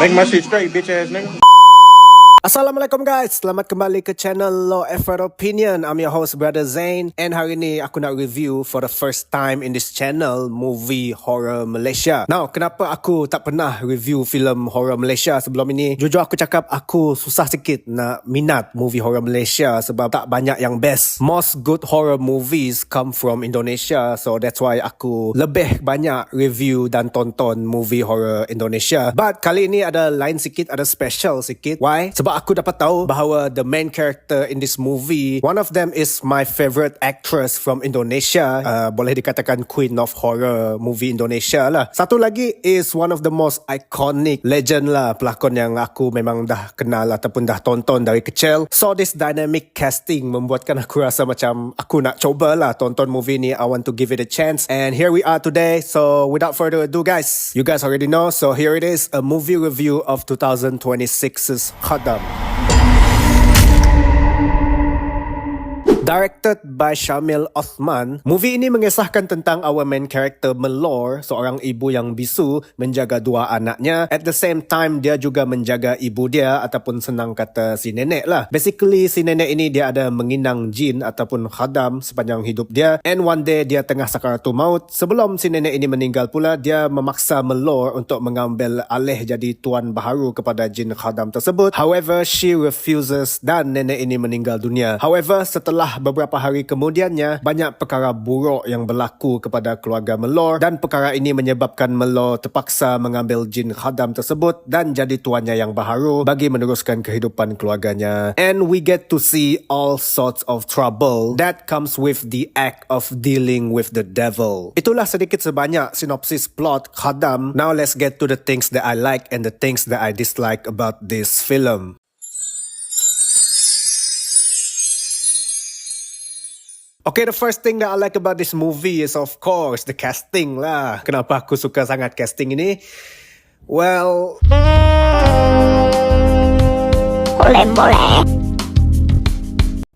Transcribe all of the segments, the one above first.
Make my shit straight, bitch ass nigga. Assalamualaikum guys, selamat kembali ke channel Law Effort Opinion. I'm your host Brother Zain, and hari ni aku nak review for the first time in this channel movie horror Malaysia. Now, kenapa aku tak pernah review filem horror Malaysia sebelum ini? Jujur aku cakap aku susah sikit nak minat movie horror Malaysia sebab tak banyak yang best. Most good horror movies come from Indonesia, so that's why aku lebih banyak review dan tonton movie horror Indonesia. But kali ini ada lain sikit, ada special sikit. Why? Sebab aku dapat tahu bahawa the main character in this movie, one of them is my favorite actress from Indonesia. Boleh dikatakan queen of horror movie Indonesia lah. Satu lagi is one of the most iconic legend lah, pelakon yang aku memang dah kenal ataupun dah tonton dari kecil. So this dynamic casting membuatkan aku rasa macam aku nak coba lah tonton movie ni. I want to give it a chance, and here we are today. So without further ado guys, you guys already know, so here it is, a movie review of 2026's Khadam. Directed by Syamil Othman, movie ini mengisahkan tentang our main character Melor, seorang ibu yang bisu menjaga dua anaknya. At the same time, dia juga menjaga ibu dia, ataupun senang kata si nenek lah. Basically, si nenek ini dia ada menginang jin ataupun khadam sepanjang hidup dia. And one day, dia tengah sakaratul maut. Sebelum si nenek ini meninggal pula, dia memaksa Melor untuk mengambil alih jadi tuan baharu kepada jin khadam tersebut. However, she refuses dan nenek ini meninggal dunia. However, setelah beberapa hari kemudiannya, banyak perkara buruk yang berlaku kepada keluarga Melor, dan perkara ini menyebabkan Melor terpaksa mengambil jin khadam tersebut dan jadi tuannya yang baharu bagi meneruskan kehidupan keluarganya. And we get to see all sorts of trouble that comes with the act of dealing with the devil. Itulah sedikit sebanyak synopsis plot Khadam. Now let's get to the things that I like and the things that I dislike about this film. Okay, the first thing that I like about this movie is of course the casting lah. Kenapa aku suka sangat casting ini? Well, boleh.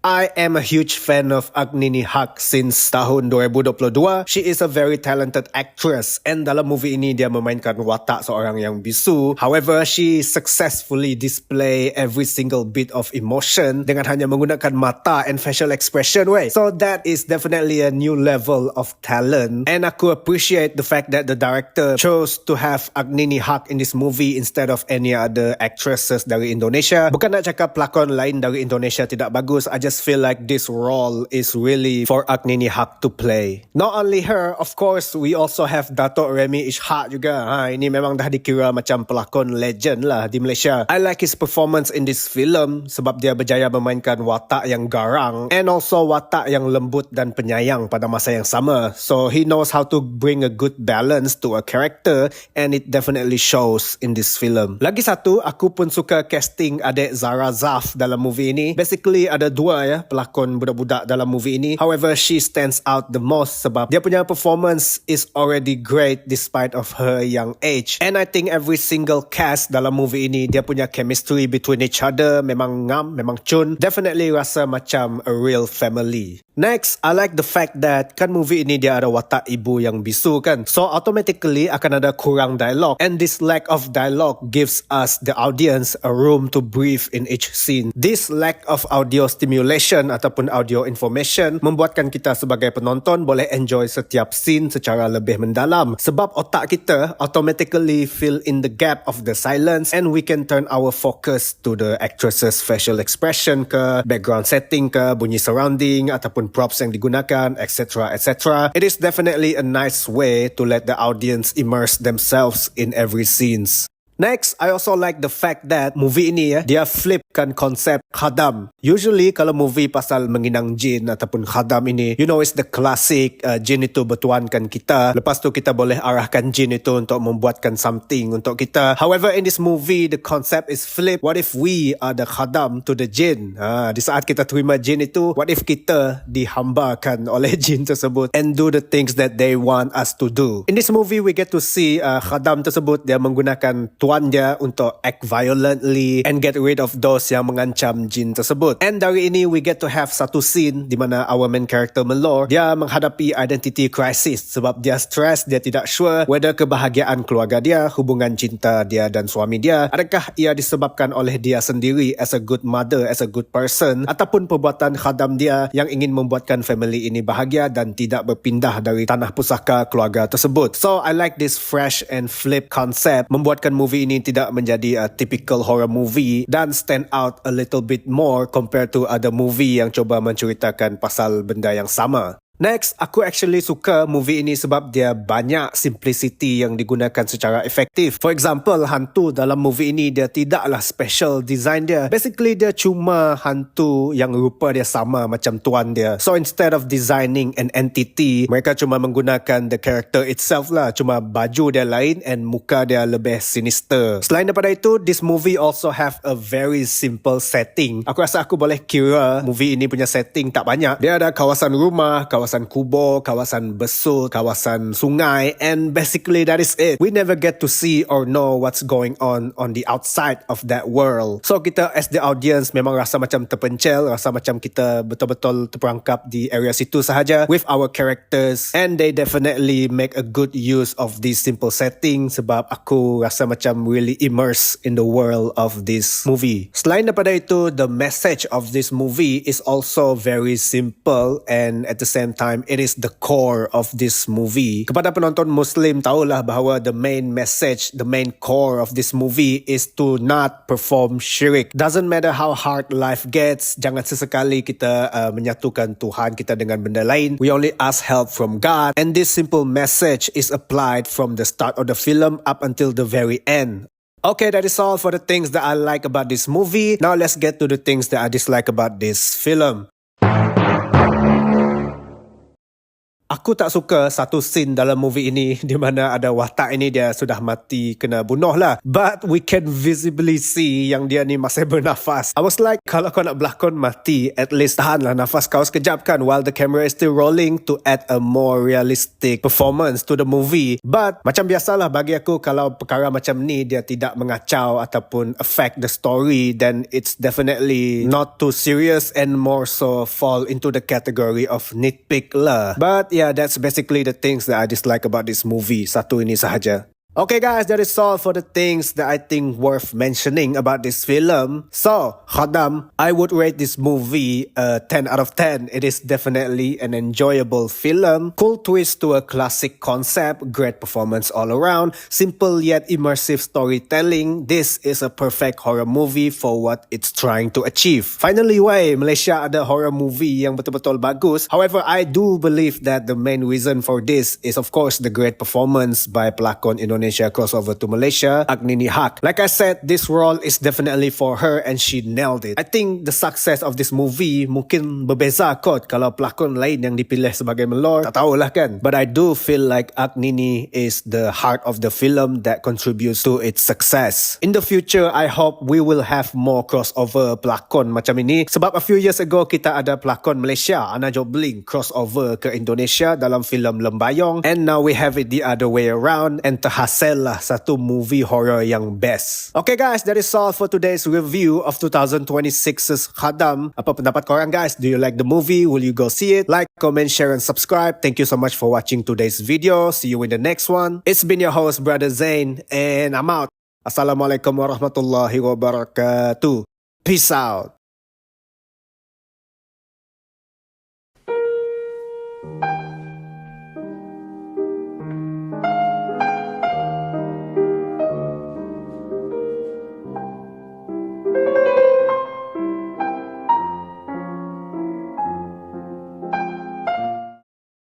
I am a huge fan of Agni Haq since tahun 2022. She is a very talented actress, and dalam movie ini dia memainkan watak seorang yang bisu. However, she successfully display every single bit of emotion dengan hanya menggunakan mata and facial expression way. So that is definitely a new level of talent, and aku appreciate the fact that the director chose to have Agni Haq in this movie instead of any other actresses dari Indonesia. Bukan nak cakap pelakon lain dari Indonesia tidak bagus, I just feel like this role is really for Agni Haq to play. Not only her, of course, we also have Dato' Remy Ishak juga. Ini memang dah dikira macam pelakon legend lah di Malaysia. I like his performance in this film sebab dia berjaya memainkan watak yang garang and also watak yang lembut dan penyayang pada masa yang sama. So he knows how to bring a good balance to a character, and it definitely shows in this film. Lagi satu, aku pun suka casting adik Zara Zaf dalam movie ini. Basically ada dua pelakon budak-budak dalam movie ini. However, she stands out the most sebab dia punya performance is already great despite of her young age. And I think every single cast dalam movie ini, dia punya chemistry between each other memang ngam, memang cun. Definitely rasa macam a real family. Next, I like the fact that kan movie ini dia ada watak ibu yang bisu kan. So automatically akan ada kurang dialog, and this lack of dialogue gives us the audience a room to breathe in each scene. This lack of audio stimulation ataupun audio information membuatkan kita sebagai penonton boleh enjoy setiap scene secara lebih mendalam sebab otak kita automatically fill in the gap of the silence, and we can turn our focus to the actress's facial expression ke, background setting ke, bunyi surrounding ataupun props yang digunakan, etc. etc. It is definitely a nice way to let the audience immerse themselves in every scenes. Next, I also like the fact that movie ini dia flipkan konsep khadam. Usually kalau movie pasal menginang jin ataupun khadam ini, you know, it's the classic jin itu bertuankan kita. Lepas tu kita boleh arahkan jin itu untuk membuatkan something untuk kita. However, in this movie, the concept is flip. What if we are the khadam to the jin? Di saat kita terima jin itu, what if kita dihambakan oleh jin tersebut and do the things that they want us to do? In this movie, we get to see khadam tersebut dia menggunakan tuan dia untuk act violently and get rid of those ghost yang mengancam jin tersebut. And dari ini we get to have satu scene di mana our main character Melor, dia menghadapi identity crisis sebab dia stress, dia tidak sure whether kebahagiaan keluarga dia, hubungan cinta dia dan suami dia, adakah ia disebabkan oleh dia sendiri as a good mother, as a good person, ataupun perbuatan khadam dia yang ingin membuatkan family ini bahagia dan tidak berpindah dari tanah pusaka keluarga tersebut. So I like this fresh and flip concept, membuatkan movie ini tidak menjadi a typical horror movie dan stand out a little bit more compared to other movie yang coba menceritakan pasal benda yang sama. Next, aku actually suka movie ini sebab dia banyak simplicity yang digunakan secara efektif. For example, hantu dalam movie ini dia tidaklah special design dia. Basically, dia cuma hantu yang rupa dia sama macam tuan dia. So instead of designing an entity, mereka cuma menggunakan the character itself lah. Cuma baju dia lain and muka dia lebih sinister. Selain daripada itu, this movie also have a very simple setting. Aku rasa aku boleh kira movie ini punya setting tak banyak. Dia ada kawasan rumah, kawasan kubur, kawasan besut, kawasan sungai, and basically that is it. We never get to see or know what's going on the outside of that world. So kita as the audience memang rasa macam terpencil, rasa macam kita betul-betul terperangkap di area situ sahaja with our characters, and they definitely make a good use of this simple setting sebab aku rasa macam really immersed in the world of this movie. Selain daripada itu, the message of this movie is also very simple and at the same time it is the core of this movie. Kepada penonton Muslim, tahulah bahawa the main message, the main core of this movie is to not perform syirik. Doesn't matter how hard life gets, jangan sesekali kita menyatukan Tuhan kita dengan benda lain. We only ask help from God, and this simple message is applied from the start of the film up until the very end. Okay, that is all for the things that I like about this movie. Now let's get to the things that I dislike about this film. Aku tak suka satu scene dalam movie ini di mana ada watak ini dia sudah mati kena bunuh lah. But we can visibly see yang dia ni masih bernafas. I was like, kalau kau nak berlakon mati, at least tahanlah nafas kau sekejap kan while the camera is still rolling to add a more realistic performance to the movie. But macam biasalah bagi aku, kalau perkara macam ni dia tidak mengacau ataupun affect the story, then it's definitely not too serious and more so fall into the category of nitpick lah. But yeah, that's basically the things that I dislike about this movie. Satu ini sahaja. Okay guys, that is all for the things that I think worth mentioning about this film. So, Khadam, I would rate this movie a 10 out of 10. It is definitely an enjoyable film. Cool twist to a classic concept, great performance all around, simple yet immersive storytelling. This is a perfect horror movie for what it's trying to achieve. Finally, Malaysia ada horror movie yang betul-betul bagus. However, I do believe that the main reason for this is of course the great performance by pelakon Indonesia crossover to Malaysia, Agnini Haq. Like I said, this role is definitely for her and she nailed it. I think the success of this movie mungkin berbeza kot kalau pelakon lain yang dipilih sebagai Melor, tak tahulah kan. But I do feel like Agnini is the heart of the film that contributes to its success. In the future, I hope we will have more crossover pelakon macam ini sebab a few years ago kita ada pelakon Malaysia, Ana Jobling, crossover ke Indonesia dalam filem Lembayong, and now we have it the other way around and terhasil lah satu movie horror yang best. Okay guys, that is all for today's review of 2026's Khadam. Apa pendapat korang guys? Do you like the movie? Will you go see it? Like, comment, share and subscribe. Thank you so much for watching today's video. See you in the next one. It's been your host Brother Zain and I'm out. Assalamualaikum warahmatullahi wabarakatuh. Peace out.